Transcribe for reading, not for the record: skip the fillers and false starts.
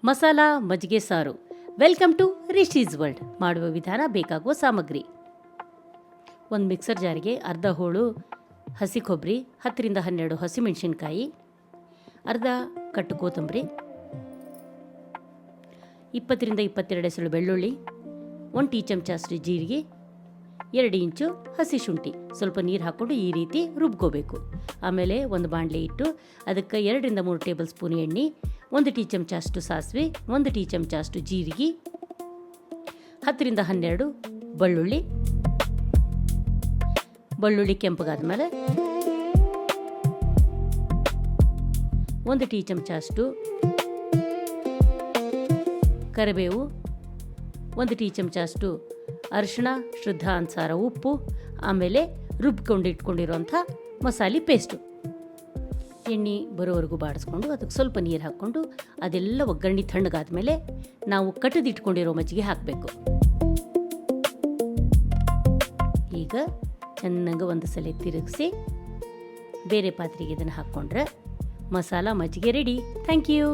ಮಸಾಲಾ ಮಜ್ಜಿಗೆ ಸಾರು. Welcome to Rishi's world. ಮಾಡುವ ವಿಧಾನ, ಬೇಕಾಗುವ ಸಾಮಗ್ರಿ: ಒಂದು ಮಿಕ್ಸರ್ ಜಾರಿಗೆ ಅರ್ಧ ಹೋಳು ಹಸಿ ಕೊಬ್ಬರಿ, 10ರಿಂದ 12 ಹಸಿಮೆಣಸಿನ್ಕಾಯಿ, ಅರ್ಧ ಕಟ್ಟು ಕೊತ್ತಂಬರಿ, 20ರಿಂದ 22 ಎಸಳು ಬೆಳ್ಳುಳ್ಳಿ, 1 ಟೀ ಚಮಚಷ್ಟು ಜೀರಿಗೆ, 2 ಇಂಚು ಹಸಿ ಶುಂಠಿ. ಸ್ವಲ್ಪ ನೀರು ಹಾಕ್ಕೊಂಡು ಈ ರೀತಿ ರುಬ್ಕೋಬೇಕು. ಆಮೇಲೆ ಒಂದು ಬಾಣಲೆ ಇಟ್ಟು ಅದಕ್ಕೆ 2ರಿಂದ 3 ಟೇಬಲ್ ಸ್ಪೂನ್ ಎಣ್ಣೆ, 1 ಟೀ ಚಮಚ ಅಷ್ಟು ಸಾಸಿವೆ, 1 ಟೀ ಚಮಚ ಅಷ್ಟು ಜೀರಿಗೆ, 10ರಿಂದ 12 ಬೆಳ್ಳುಳ್ಳಿ ಕೆಂಪಗಾದ ಮೇಲೆ 1 ಟೀ ಚಮಚ ಅಷ್ಟು ಕರಿಬೇವು, 1 ಟೀ ಚಮಚ ಅಷ್ಟು ಅರಿಶಿಣ, ಶ್ರದ್ಧಾನುಸಾರ ಉಪ್ಪು, ಆಮೇಲೆ ರುಬ್ಕೊಂಡಿಟ್ಕೊಂಡಿರೋಂಥ ಮಸಾಲೆ ಪೇಸ್ಟು. ಎಣ್ಣೆ ಬರೋವರೆಗೂ ಬಾಡಿಸ್ಕೊಂಡು ಅದಕ್ಕೆ ಸ್ವಲ್ಪ ನೀರು ಹಾಕ್ಕೊಂಡು ಅದೆಲ್ಲ ಒಗ್ಗರಣೆ ತಣ್ಣಗಾದ ಮೇಲೆ ನಾವು ಕಟ್ಟಿದಿಟ್ಕೊಂಡಿರೋ ಮಜ್ಜಿಗೆ ಹಾಕಬೇಕು. ಈಗ ಚೆನ್ನಾಗಿ ಒಂದು ಸಲ ತಿರುಗಿಸಿ ಬೇರೆ ಪಾತ್ರೆಗೆ ಇದನ್ನು ಹಾಕ್ಕೊಂಡ್ರೆ ಮಸಾಲ ಮಜ್ಜಿಗೆ ರೆಡಿ. Thank you.